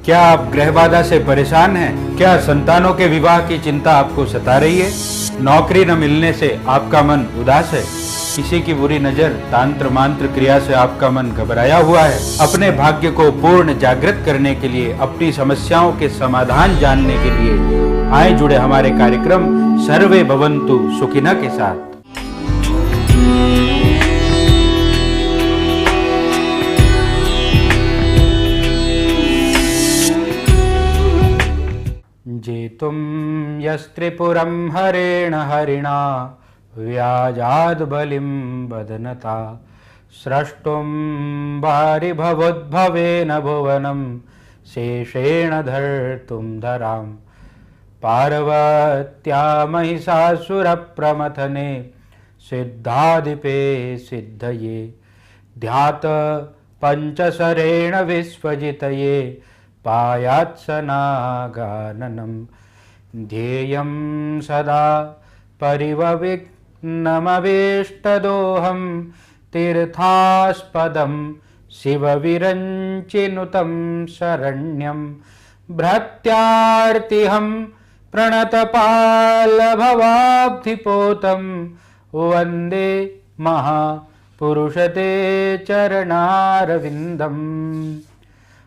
क्या आप ग्रह बाधा से परेशान हैं? क्या संतानों के विवाह की चिंता आपको सता रही है? नौकरी न मिलने से आपका मन उदास है? किसी की बुरी नजर, तांत्र मांत्र क्रिया से आपका मन घबराया हुआ है? अपने भाग्य को पूर्ण जागृत करने के लिए, अपनी समस्याओं के समाधान जानने के लिए आए जुड़े हमारे कार्यक्रम सर्वे भवन्तु सुखिनः के साथ। जेतुं यस्त्रिपुरं हरेण हरिणा व्याजाद् बलिं बदनता स्रष्टुं वारिभवोद्भवेन भुवनं शेषेण धर्तुं धराम् पार्वत्या महिषासुरप्रमथने सिद्धाधिपे सिद्धये ध्यात पंचशरेण विश्वजितये पायात्सनागाननं ध्येयं सदा परिवविघ्नमवेष्टदोहं तीर्थास्पदं शिवविरञ्चिनुतं शरण्यं भृत्यार्तिहं प्रणतपालभवाब्धिपोतं वन्दे महापुरुषते चरणारविन्दम्।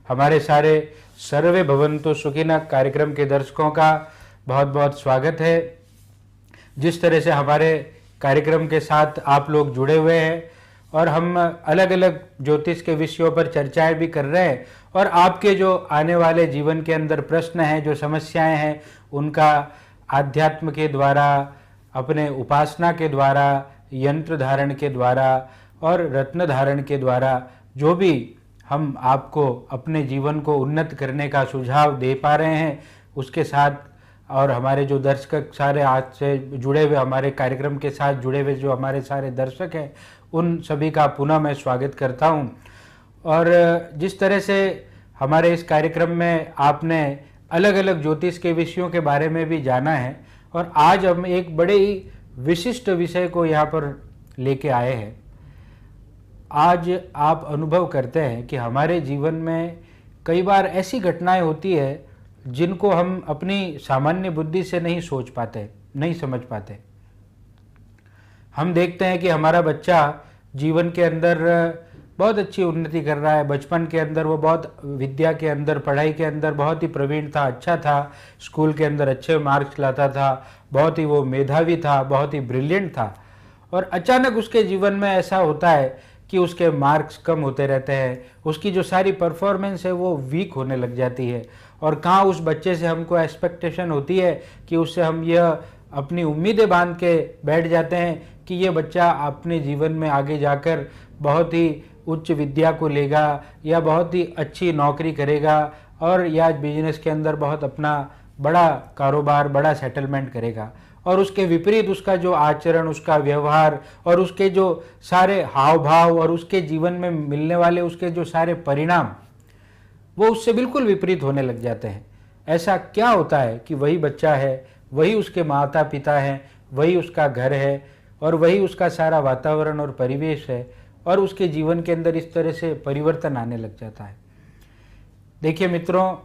हमारे सारे सर्वे भवन्तु सुखिनः कार्यक्रम के दर्शकों का बहुत बहुत स्वागत है। जिस तरह से हमारे कार्यक्रम के साथ आप लोग जुड़े हुए हैं और हम अलग अलग ज्योतिष के विषयों पर चर्चाएं भी कर रहे हैं और आपके जो आने वाले जीवन के अंदर प्रश्न हैं, जो समस्याएं हैं, उनका आध्यात्म के द्वारा, अपने उपासना के द्वारा, यंत्र धारण के द्वारा और रत्न धारण के द्वारा जो भी हम आपको अपने जीवन को उन्नत करने का सुझाव दे पा रहे हैं, उसके साथ और हमारे जो दर्शक सारे आज से जुड़े हुए, हमारे कार्यक्रम के साथ जुड़े हुए जो हमारे सारे दर्शक हैं, उन सभी का पुनः मैं स्वागत करता हूं। और जिस तरह से हमारे इस कार्यक्रम में आपने अलग अलग ज्योतिष के विषयों के बारे में भी जाना है और आज हम एक बड़े ही विशिष्ट विषय को यहाँ पर लेके आए हैं। आज आप अनुभव करते हैं कि हमारे जीवन में कई बार ऐसी घटनाएं होती है जिनको हम अपनी सामान्य बुद्धि से नहीं सोच पाते, नहीं समझ पाते। हम देखते हैं कि हमारा बच्चा जीवन के अंदर बहुत अच्छी उन्नति कर रहा है। बचपन के अंदर वो बहुत विद्या के अंदर, पढ़ाई के अंदर बहुत ही प्रवीण था, अच्छा था, स्कूल के अंदर अच्छे मार्क्स लाता था, बहुत ही वो मेधावी था, बहुत ही ब्रिलियंट था। और अचानक उसके जीवन में ऐसा होता है कि उसके मार्क्स कम होते रहते हैं, उसकी जो सारी परफॉर्मेंस है वो वीक होने लग जाती है। और कहाँ उस बच्चे से हमको एक्सपेक्टेशन होती है कि उससे हम यह अपनी उम्मीदें बांध के बैठ जाते हैं कि ये बच्चा अपने जीवन में आगे जाकर बहुत ही उच्च विद्या को लेगा या बहुत ही अच्छी नौकरी करेगा और या बिजनेस के अंदर बहुत अपना बड़ा कारोबार, बड़ा सेटलमेंट करेगा। और उसके विपरीत उसका जो आचरण, उसका व्यवहार और उसके जो सारे हाव भाव और उसके जीवन में मिलने वाले उसके जो सारे परिणाम, वो उससे बिल्कुल विपरीत होने लग जाते हैं। ऐसा क्या होता है कि वही बच्चा है, वही उसके माता पिता हैं, वही उसका घर है और वही उसका सारा वातावरण और परिवेश है और उसके जीवन के अंदर इस तरह से परिवर्तन आने लग जाता है। देखिए मित्रों,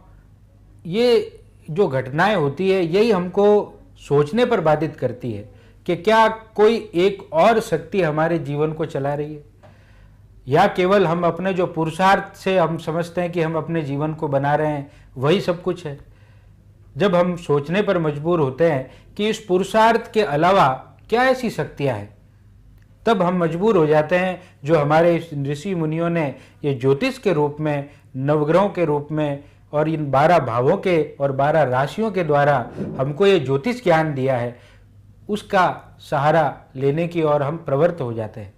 ये जो घटनाएं होती है यही हमको सोचने पर बाधित करती है कि क्या कोई एक और शक्ति हमारे जीवन को चला रही है या केवल हम अपने जो पुरुषार्थ से हम समझते हैं कि हम अपने जीवन को बना रहे हैं वही सब कुछ है। जब हम सोचने पर मजबूर होते हैं कि इस पुरुषार्थ के अलावा क्या ऐसी शक्तियां हैं, तब हम मजबूर हो जाते हैं, जो हमारे ऋषि मुनियों ने ये ज्योतिष के रूप में, नवग्रहों के रूप में और इन 12 भावों के और 12 राशियों के द्वारा हमको ये ज्योतिष ज्ञान दिया है, उसका सहारा लेने की ओर हम प्रवृत्त हो जाते हैं।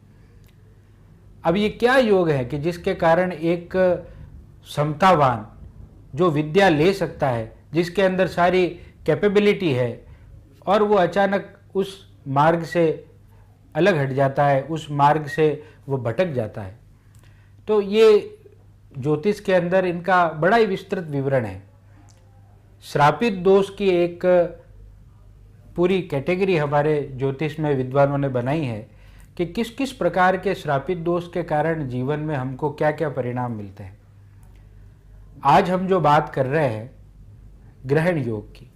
अब ये क्या योग है कि जिसके कारण एक समतावान जो विद्या ले सकता है, जिसके अंदर सारी कैपेबिलिटी है और वो अचानक उस मार्ग से अलग हट जाता है, उस मार्ग से वो भटक जाता है। तो ये ज्योतिष के अंदर इनका बड़ा ही विस्तृत विवरण है। श्रापित दोष की एक पूरी कैटेगरी हमारे ज्योतिष में विद्वानों ने बनाई है कि किस किस प्रकार के श्रापित दोष के कारण जीवन में हमको क्या क्या परिणाम मिलते हैं। आज हम जो बात कर रहे हैं ग्रहण योग की।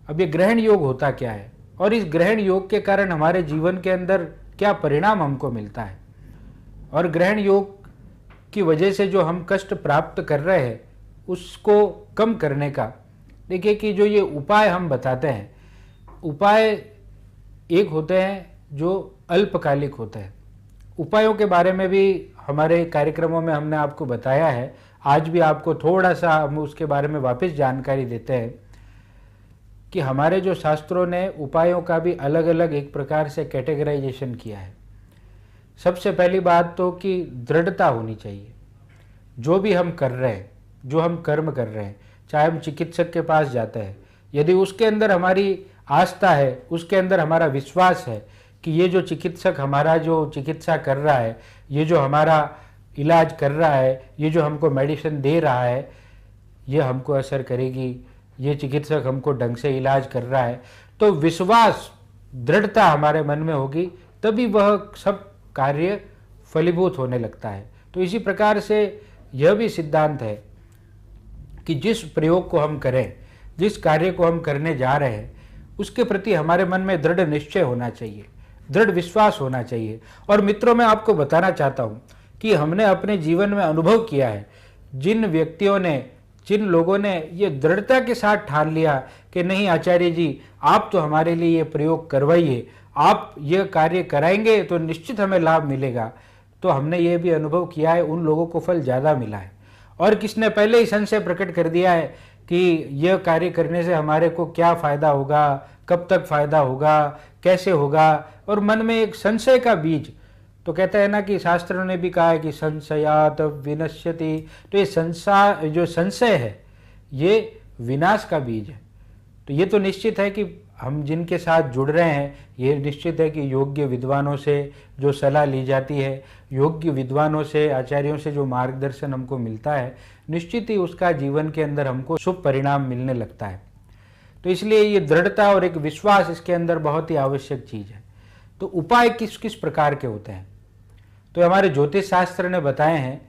अब ये ग्रहण योग होता क्या है और इस ग्रहण योग के कारण हमारे जीवन के अंदर क्या परिणाम हमको मिलता है, और ग्रहण योग की वजह से जो हम कष्ट प्राप्त कर रहे हैं उसको कम करने का, देखिए कि जो ये उपाय हम बताते हैं, उपाय एक होते हैं जो अल्पकालिक होते हैं। उपायों के बारे में भी हमारे कार्यक्रमों में हमने आपको बताया है। आज भी आपको थोड़ा सा हम उसके बारे में वापस जानकारी देते हैं कि हमारे जो शास्त्रों ने उपायों का भी अलग अलग एक प्रकार से कैटेगराइजेशन किया है। सबसे पहली बात तो कि दृढ़ता होनी चाहिए। जो भी हम कर रहे हैं, जो हम कर्म कर रहे हैं, चाहे हम चिकित्सक के पास जाते हैं, यदि उसके अंदर हमारी आस्था है, उसके अंदर हमारा विश्वास है कि ये जो चिकित्सक हमारा जो चिकित्सा कर रहा है, ये जो हमारा इलाज कर रहा है, ये जो हमको मेडिसिन दे रहा है, ये हमको असर करेगी, ये चिकित्सक हमको ढंग से इलाज कर रहा है, तो विश्वास, दृढ़ता हमारे मन में होगी, तभी वह सब कार्य फलीभूत होने लगता है। तो इसी प्रकार से यह भी सिद्धांत है कि जिस प्रयोग को हम करें, जिस कार्य को हम करने जा रहे हैं, उसके प्रति हमारे मन में दृढ़ निश्चय होना चाहिए, दृढ़ विश्वास होना चाहिए। और मित्रों, मैं आपको बताना चाहता हूँ कि हमने अपने जीवन में अनुभव किया है, जिन व्यक्तियों ने, जिन लोगों ने ये दृढ़ता के साथ ठान लिया कि नहीं आचार्य जी, आप तो हमारे लिए ये प्रयोग करवाइए, आप ये कार्य कराएंगे तो निश्चित हमें लाभ मिलेगा, तो हमने ये भी अनुभव किया है, उन लोगों को फल ज़्यादा मिला है। और किसने पहले ही संशय प्रकट कर दिया है कि यह कार्य करने से हमारे को क्या फ़ायदा होगा, कब तक फ़ायदा होगा, कैसे होगा, और मन में एक संशय का बीज, तो कहते हैं ना कि शास्त्रों ने भी कहा है कि संशयात विनश्यति, तो ये जो संशय है ये विनाश का बीज है। तो ये तो निश्चित है कि हम जिनके साथ जुड़ रहे हैं, ये निश्चित है कि योग्य विद्वानों से जो सलाह ली जाती है, योग्य विद्वानों से, आचार्यों से जो मार्गदर्शन हमको मिलता है, निश्चित ही उसका जीवन के अंदर हमको शुभ परिणाम मिलने लगता है। तो इसलिए ये दृढ़ता और एक विश्वास इसके अंदर बहुत ही आवश्यक चीज़ है। तो उपाय किस किस प्रकार के होते हैं, तो हमारे ज्योतिष शास्त्र ने बताए हैं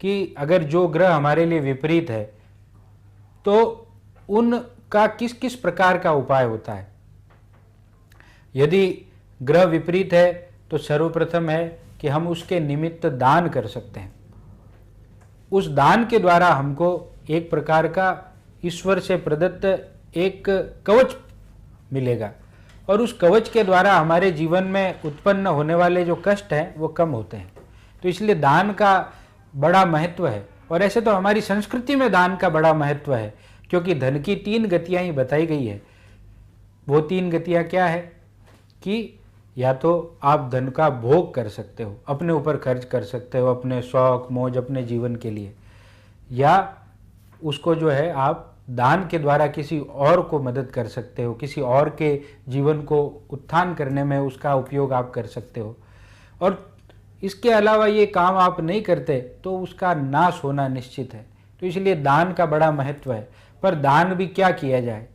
कि अगर जो ग्रह हमारे लिए विपरीत है तो उनका किस किस प्रकार का उपाय होता है। यदि ग्रह विपरीत है तो सर्वप्रथम है कि हम उसके निमित्त दान कर सकते हैं। उस दान के द्वारा हमको एक प्रकार का ईश्वर से प्रदत्त एक कवच मिलेगा, और उस कवच के द्वारा हमारे जीवन में उत्पन्न होने वाले जो कष्ट हैं वो कम होते हैं। तो इसलिए दान का बड़ा महत्व है। और ऐसे तो हमारी संस्कृति में दान का बड़ा महत्व है, क्योंकि धन की 3 गतियाँ ही बताई गई है। वो 3 गतियाँ क्या है कि या तो आप धन का भोग कर सकते हो, अपने ऊपर खर्च कर सकते हो, अपने शौक मौज, अपने जीवन के लिए, या उसको जो है आप दान के द्वारा किसी और को मदद कर सकते हो, किसी और के जीवन को उत्थान करने में उसका उपयोग आप कर सकते हो। और इसके अलावा ये काम आप नहीं करते तो उसका नाश होना निश्चित है। तो इसलिए दान का बड़ा महत्व है। पर दान भी क्या किया जाए,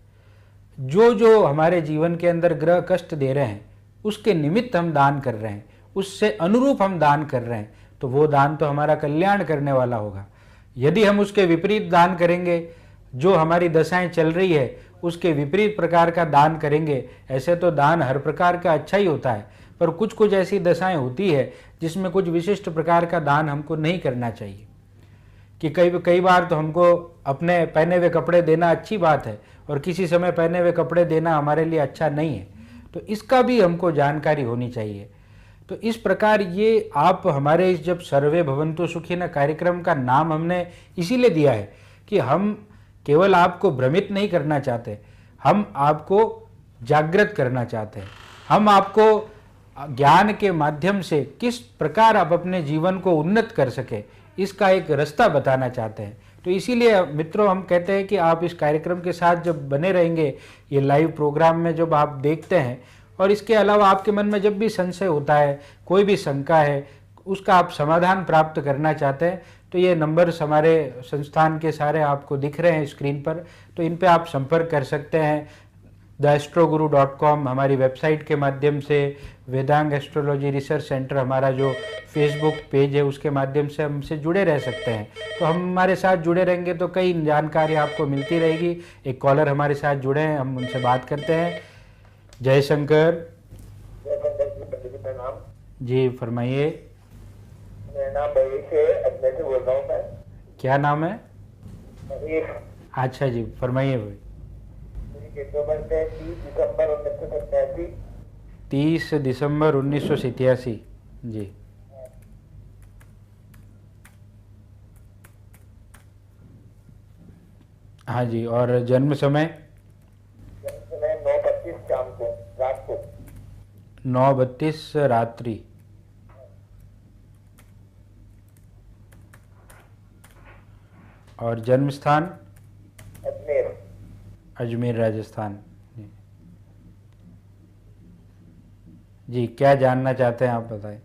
जो जो हमारे जीवन के अंदर ग्रह कष्ट दे रहे हैं उसके निमित्त हम दान कर रहे हैं, उससे अनुरूप हम दान कर रहे हैं, तो वो दान तो हमारा कल्याण करने वाला होगा। यदि हम उसके विपरीत दान करेंगे, जो हमारी दशाएं चल रही है उसके विपरीत प्रकार का दान करेंगे, ऐसे तो दान हर प्रकार का अच्छा ही होता है, पर कुछ कुछ ऐसी दशाएं होती है जिसमें कुछ विशिष्ट प्रकार का दान हमको नहीं करना चाहिए। कि कई बार तो हमको अपने पहने हुए कपड़े देना अच्छी बात है, और किसी समय पहने हुए कपड़े देना हमारे लिए अच्छा नहीं है, तो इसका भी हमको जानकारी होनी चाहिए। तो इस प्रकार ये आप हमारे इस जब सर्वे भवन्तु सुखिनः कार्यक्रम का नाम हमने इसीलिए दिया है कि हम केवल आपको भ्रमित नहीं करना चाहते, हम आपको जागृत करना चाहते हैं। हम आपको ज्ञान के माध्यम से किस प्रकार आप अपने जीवन को उन्नत कर सके, इसका एक रास्ता बताना चाहते हैं। तो इसीलिए मित्रों हम कहते हैं कि आप इस कार्यक्रम के साथ जब बने रहेंगे, ये लाइव प्रोग्राम में जब आप देखते हैं, और इसके अलावा आपके मन में जब भी संशय होता है, कोई भी शंका है, उसका आप समाधान प्राप्त करना चाहते हैं, तो ये नंबर्स हमारे संस्थान के सारे आपको दिख रहे हैं स्क्रीन पर, तो इन पे आप संपर्क कर सकते हैं। theastroguru.com हमारी वेबसाइट के माध्यम से, वेदांग एस्ट्रोलॉजी रिसर्च सेंटर हमारा जो फेसबुक पेज है उसके माध्यम से हमसे जुड़े रह सकते हैं। तो हम हमारे साथ जुड़े रहेंगे तो कई जानकारी आपको मिलती रहेगी। एक कॉलर हमारे साथ जुड़े हैं, हम उनसे बात करते हैं। जय शंकर जी, फरमाइए। मेरा नाम महेश है, अजमेर से बोल रहा हूँ मैं। क्या नाम है? महेश। अच्छा जी, फरमाइए भाई। मेरी डेट ऑफ बर्थ है 30 दिसंबर 1987 जी। हाँ जी, और जन्म समय? जन्म समय 9:32 शाम को, रात को। 9:32 रात्रि। और जन्म स्थान? अजमेर। अजमेर राजस्थान जी। क्या जानना चाहते हैं आप बताएं।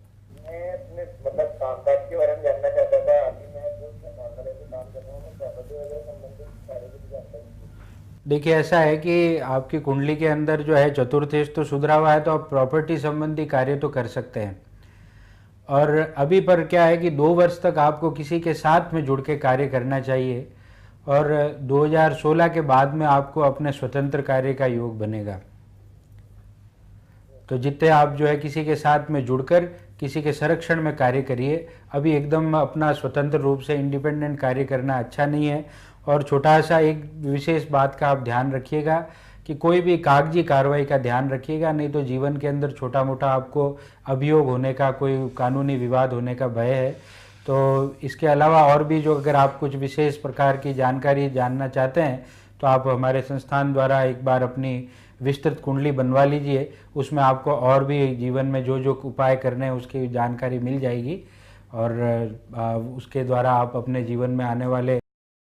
मैं अपने मतलब कामकाज के बारे में जानना चाहता था। अभी मैं जो नॉर्मल ऐसे काम कर रहा हूँ, मैं प्रॉपर्टी वगैरह संबंधित सारे कुछ जानकारी। देखिए, ऐसा है कि आपकी कुंडली के अंदर जो है चतुर्थेश तो सुधरा हुआ है, तो आप प्रॉपर्टी संबंधी कार्य तो कर सकते हैं। और अभी पर क्या है कि 2 वर्ष तक आपको किसी के साथ में जुड़ के कार्य करना चाहिए, और 2016 के बाद में आपको अपने स्वतंत्र कार्य का योग बनेगा। तो जितने आप जो है किसी के साथ में जुड़कर किसी के संरक्षण में कार्य करिए। अभी एकदम अपना स्वतंत्र रूप से इंडिपेंडेंट कार्य करना अच्छा नहीं है। और छोटा सा एक विशेष बात का आप ध्यान रखिएगा कि कोई भी कागजी कार्रवाई का ध्यान रखिएगा, नहीं तो जीवन के अंदर छोटा मोटा आपको अभियोग होने का, कोई कानूनी विवाद होने का भय है। तो इसके अलावा और भी जो अगर आप कुछ विशेष प्रकार की जानकारी जानना चाहते हैं तो आप हमारे संस्थान द्वारा एक बार अपनी विस्तृत कुंडली बनवा लीजिए। उसमें आपको और भी जीवन में जो जो उपाय करने हैं उसकी जानकारी मिल जाएगी, और उसके द्वारा आप अपने जीवन में आने वाले